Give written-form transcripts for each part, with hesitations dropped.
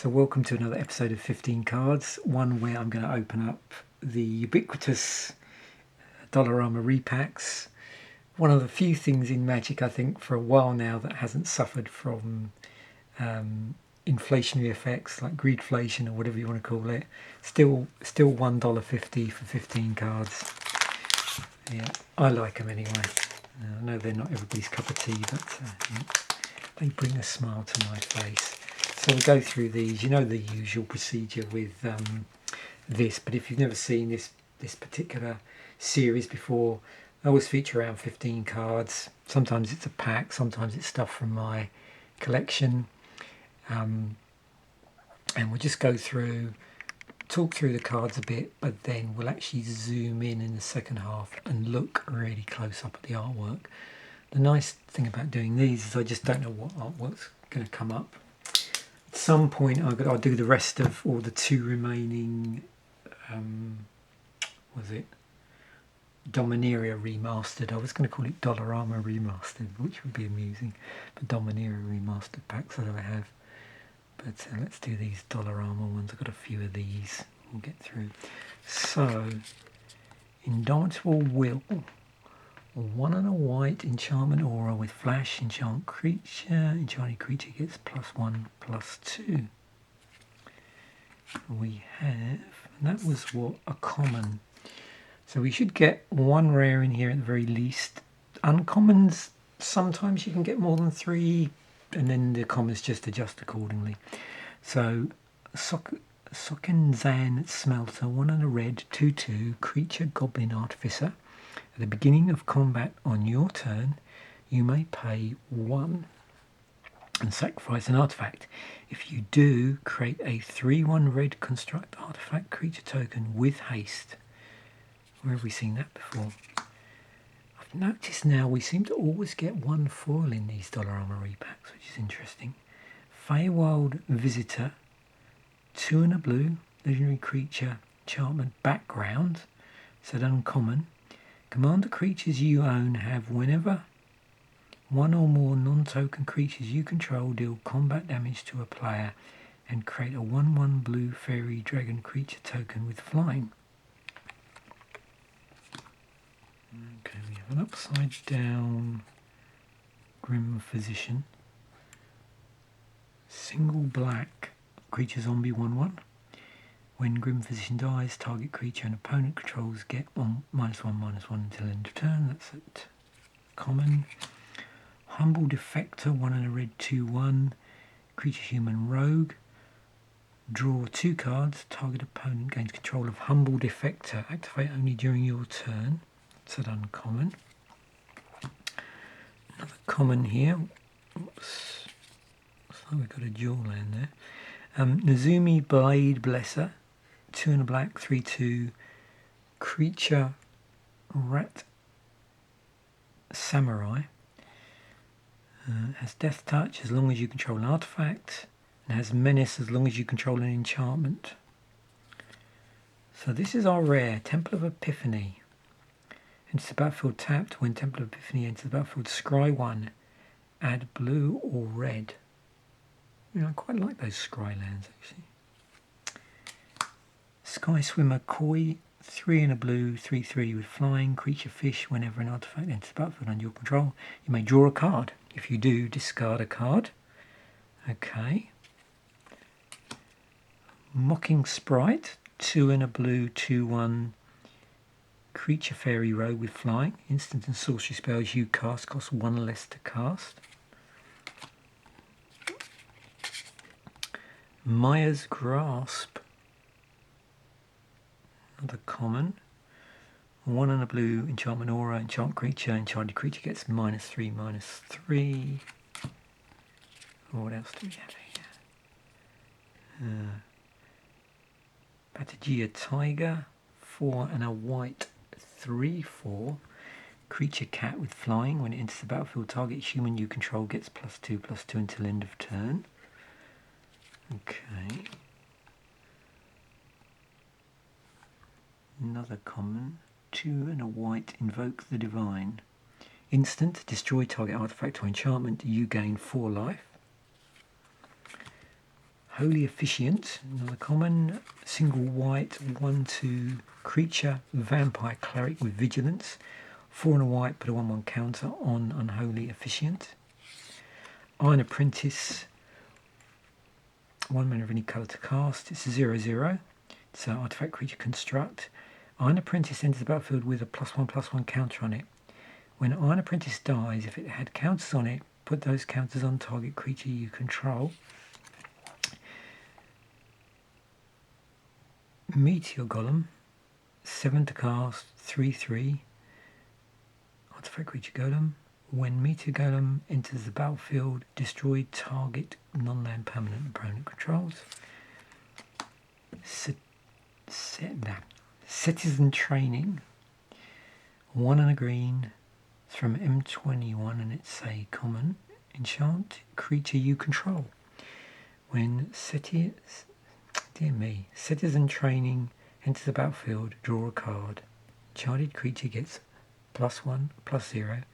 So welcome to another episode of 15 Cards, one where I'm going to open up the ubiquitous Dollarama Repacks. One of the few things in Magic, I think, for a while now that hasn't suffered from inflationary effects like greedflation or whatever you want to call it. Still $1.50 for 15 cards. Yeah, I like them anyway. I know they're not everybody's cup of tea, but they bring a smile to my face. So we'll go through these. You know the usual procedure with this, but if you've never seen this particular series before, I always feature around 15 cards. Sometimes it's a pack, sometimes it's stuff from my collection. And we'll just go through, talk through the cards a bit, but then we'll actually zoom in the second half and look really close up at the artwork. The nice thing about doing these is I just don't know what artwork's going to come up. At some point I'll do the rest of all the two remaining Dominaria Remastered. I was going to call it Dollarama Remastered, which would be amusing, but Dominaria Remastered packs that I have. But let's do these Dollarama ones. I've got a few of these we'll get through. So, Indomitable Will, 1 and a white enchantment aura with flash, enchant creature. Enchanted creature gets +1/+2. We have, and that was what, a common. So we should get one rare in here at the very least. Uncommons, sometimes you can get more than 3, and then the commons just adjust accordingly. So Sokenzan Smelter, 1 and a red, 2/2, creature goblin artificer. At the beginning of combat on your turn, you may pay 1 and sacrifice an artifact. If you do, create a 3/1 red construct artifact creature token with haste. Where have we seen that before? I've noticed now we seem to always get 1 foil in these Dollarama Repacks, which is interesting. Feywild Visitor, 2 and a blue, legendary creature, enchantment background, said uncommon. Commander creatures you own have, whenever 1 or more non-token creatures you control deal combat damage to a player, and create a 1/1 blue fairy dragon creature token with flying. Okay, we have an upside down Grim Physician. Single black creature zombie 1/1. When Grim Physician dies, target creature and opponent controls get -1/-1 until end of turn. That's it. Common. Humble Defector, 1 and a red, 2/1. Creature human rogue. Draw 2 cards. Target opponent gains control of Humble Defector. Activate only during your turn. That's an uncommon. Another common here. Oops. So we've got a dual land there. Nazumi Blade Blesser, 2 and a black, 3/2, creature rat samurai. Has death touch as long as you control an artifact, and has menace as long as you control an enchantment. So this is our rare, Temple of Epiphany. Enters the battlefield tapped. When Temple of Epiphany enters the battlefield, scry 1, add blue or red. I quite like those scry lands actually. Sky Swimmer Koi, 3 and a blue, 3/3 with flying, creature fish. Whenever an artifact enters the battlefield under your control, you may draw a card. If you do, discard a card. Okay. Mocking Sprite, 2 and a blue, 2/1, creature fairy rogue with flying. Instant and sorcery spells you cast cost 1 less to cast. Maya's Grasp, another common. 1 and a blue, enchantment aura, enchant creature. Enchanted creature gets -3/-3. What else do we have here? Patagia Tiger, 4 and a white, 3/4. Creature cat with flying. When it enters the battlefield, target human you control gets +2/+2 until end of turn. Okay. Another common, 2 and a white, invoke the divine. Instant, destroy target artifact or enchantment, you gain 4 life. Unholy Efficient, another common. Single white, 1/2 creature, vampire cleric with vigilance. 4 and a white, put a 1/1 counter on Unholy Efficient. Iron Apprentice, 1 mana of any colour to cast. It's a 0/0. It's an artifact creature construct. Iron Apprentice enters the battlefield with a +1/+1 counter on it. When Iron Apprentice dies, if it had counters on it, put those counters on target creature you control. Meteor Golem, 7 to cast, 3/3. Artifact creature golem. When Meteor Golem enters the battlefield, destroy target non-land permanent opponent controls. Citizen Training, 1 and a green. It's from M21 and it's a common. Enchant creature you control. When Citizen Training enters the battlefield, draw a card. Enchanted creature gets +1/+0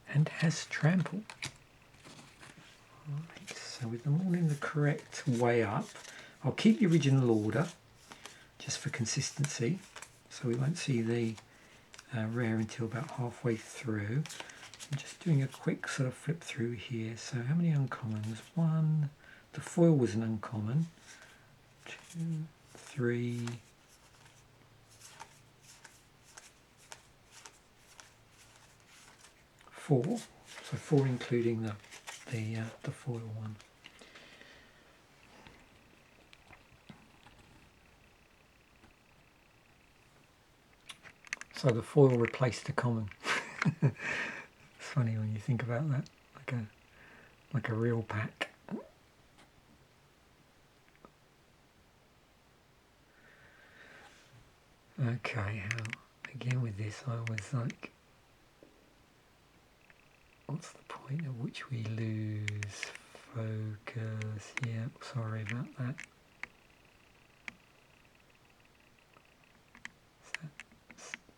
and has trample. Right, so with them all in the correct way up, I'll keep the original order just for consistency, so we won't see the rare until about halfway through. I'm just doing a quick sort of flip through here. So how many uncommons? 1, the foil was an uncommon. 2, 3, 4. So 4 including the foil one. So the foil replaced the common. It's funny when you think about that, like a real pack. Okay, again with this I was like, what's the point at which we lose focus? Yeah, sorry about that.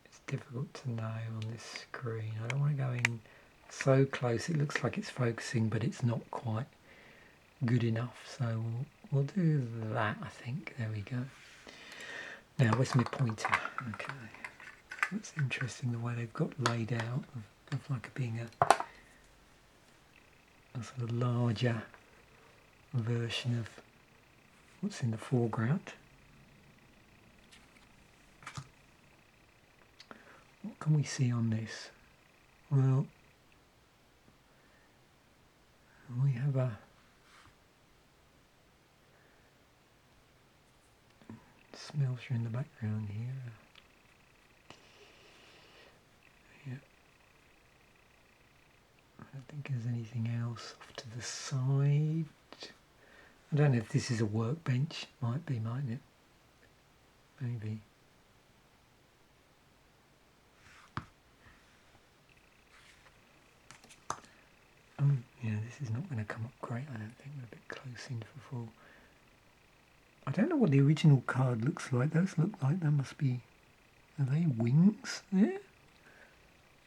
It's difficult to know on this screen. I don't want to go in so close. It looks like it's focusing, but it's not quite good enough. So we'll do that, I think. There we go. Now, where's my pointer? Okay. That's interesting the way they've got laid out of like being a sort of larger version of what's in the foreground. What can we see on this? Well, we have a smelter in the background here. Yeah. I don't think there's anything else off to the side. I don't know if this is a workbench. Might be, mightn't it? Maybe. Yeah, this is not going to come up great, I don't think. We're a bit close in for full. I don't know what the original card looks like. Those look like they must be... Are they wings there?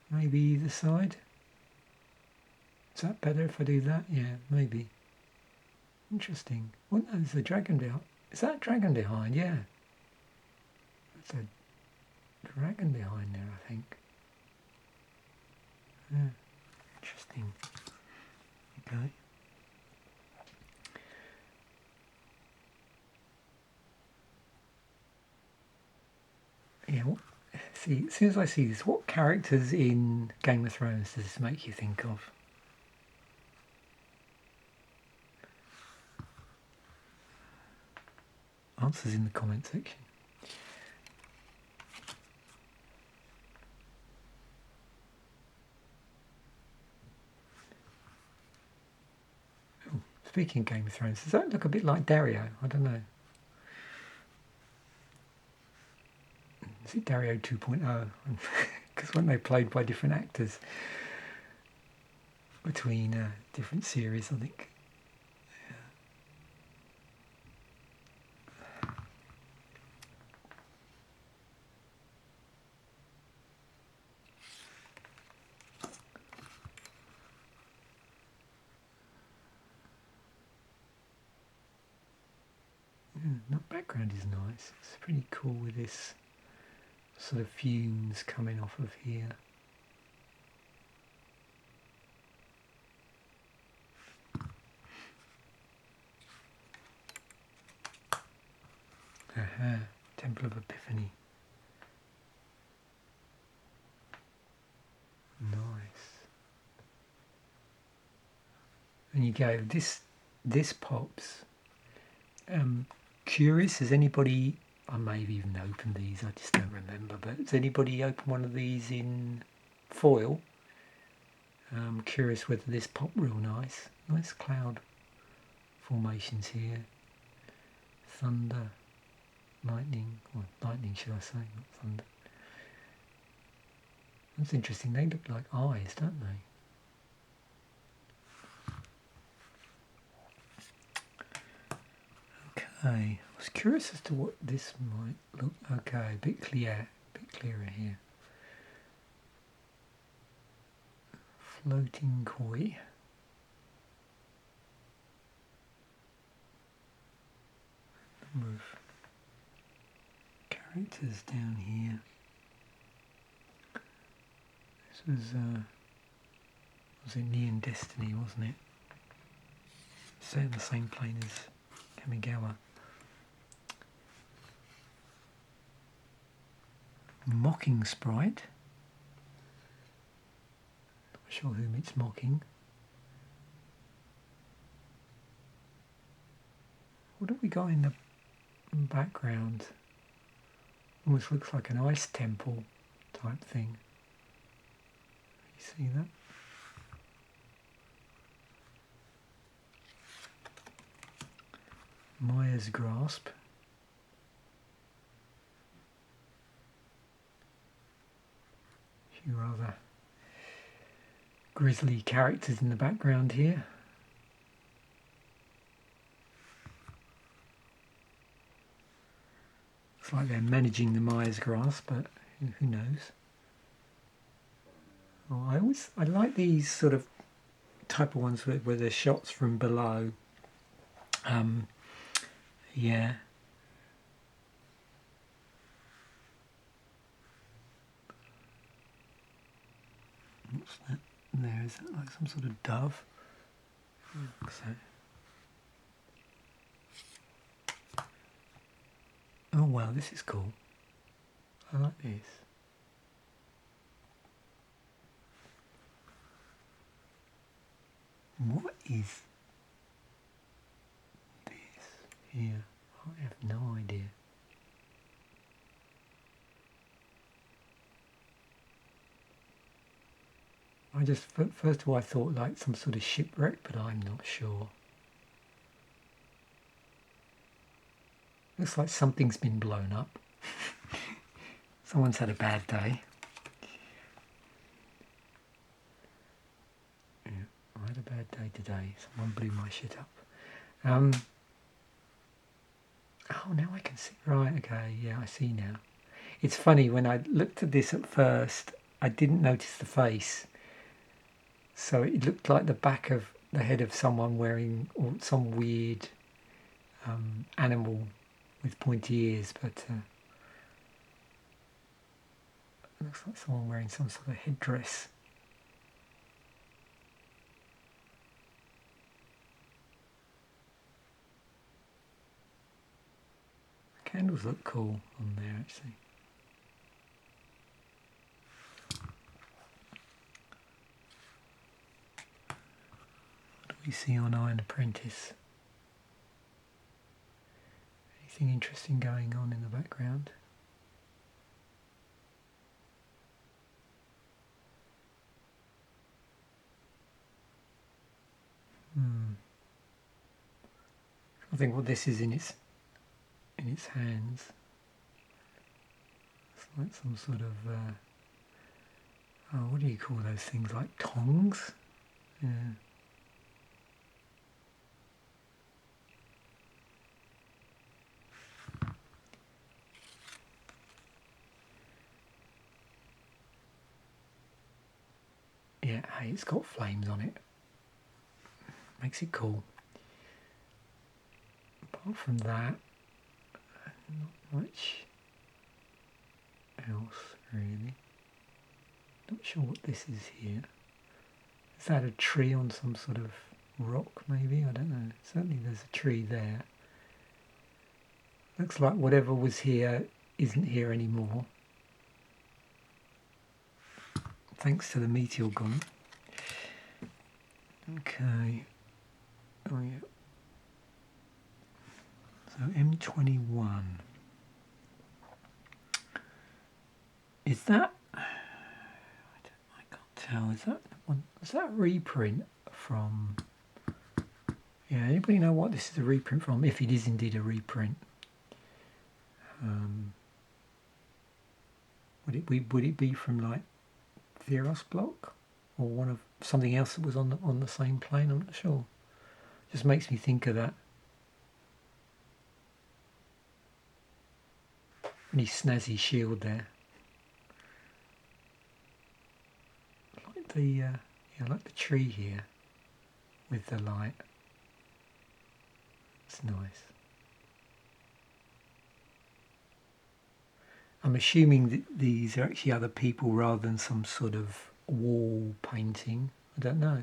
Maybe either side. Is that better if I do that? Yeah, maybe. Interesting. Well, no, there's a dragon behind. Is that a dragon behind? Yeah. There's a dragon behind there, I think. Yeah. Interesting. Okay. Yeah, see, as soon as I see this, what characters in Game of Thrones does this make you think of? Answers in the comment section. Oh, speaking of Game of Thrones, does that look a bit like Dario? I don't know. Is it Dario 2.0? Because when they played by different actors between different series, I think. That background is nice. It's pretty cool with this sort of fumes coming off of here. Aha, Temple of Epiphany. Nice. And you go, this pops. Curious, has anybody, I may have even opened these, I just don't remember, but has anybody opened one of these in foil? I'm curious whether this popped real nice. Nice cloud formations here. Thunder, lightning, or lightning should I say, not thunder. That's interesting, they look like eyes, don't they? Okay, I was curious as to what this might look. Okay, a bit clearer here. Floating koi. Number of characters down here. This was in Neon Destiny, wasn't it? Set in the same plane as Kamigawa. Mocking sprite. Not sure whom it's mocking. What have we got in the background? Almost looks like an ice temple type thing. You see that? Maya's Grasp. A few other grisly characters in the background here. Looks like they're managing the Maya's Grasp, but who knows? Oh, I like these sort of type of ones where there's shots from below. Yeah. What's that there? Is that like some sort of dove? So. Oh wow, this is cool. I like this. What is this here? I have no idea. I just, first of all, I thought like some sort of shipwreck, but I'm not sure. Looks like something's been blown up. Someone's had a bad day. Yeah, I had a bad day today. Someone blew my shit up. Oh, now I can see. Right, okay, yeah, I see now. It's funny, when I looked at this at first, I didn't notice the face. So it looked like the back of the head of someone wearing some weird animal with pointy ears, but it looks like someone wearing some sort of headdress. The candles look cool on there actually. What do we see on Iron Apprentice? Anything interesting going on in the background? I think what this is in its hands. It's like some sort of what do you call those things? Like tongs? Yeah. Yeah, hey, it's got flames on it. Makes it cool. Apart from that, Not much else really. Not sure what this is here. Is that a tree on some sort of rock maybe? I don't know. Certainly there's a tree there. Looks like whatever was here isn't here anymore. Thanks to the meteor gone. Okay. Oh yeah. So M21. Is that? I can't tell. Is that one? Is that a reprint from? Yeah. Anybody know what this is a reprint from? If it is indeed a reprint. Would it be from like Theros block or one of something else that was on the same plane? I'm not sure. Just makes me think of that. Really snazzy shield there. Like the like the tree here with the light. It's nice. I'm assuming that these are actually other people rather than some sort of wall painting. I don't know.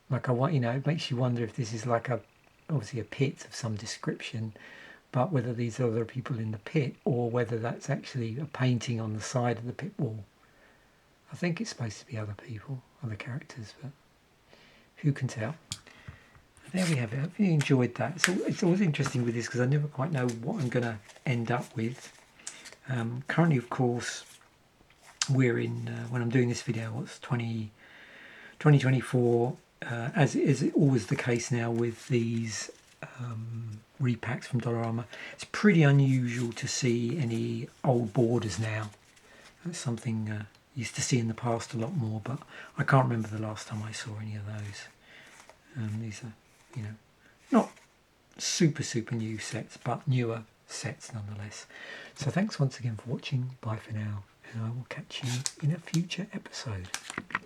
Like it makes you wonder if this is like obviously a pit of some description, but whether these are other people in the pit or whether that's actually a painting on the side of the pit wall. I think it's supposed to be other people, other characters, but who can tell? There we have it. I hope you enjoyed that. It's always interesting with this because I never quite know what I'm going to end up with. Currently, of course, we're in, when I'm doing this video, what's 2024, as is always the case now with these repacks from Dollarama. It's pretty unusual to see any old borders now. That's something I used to see in the past a lot more, but I can't remember the last time I saw any of those. These are, not super new sets, but newer sets nonetheless. So thanks once again for watching. Bye for now, and I will catch you in a future episode.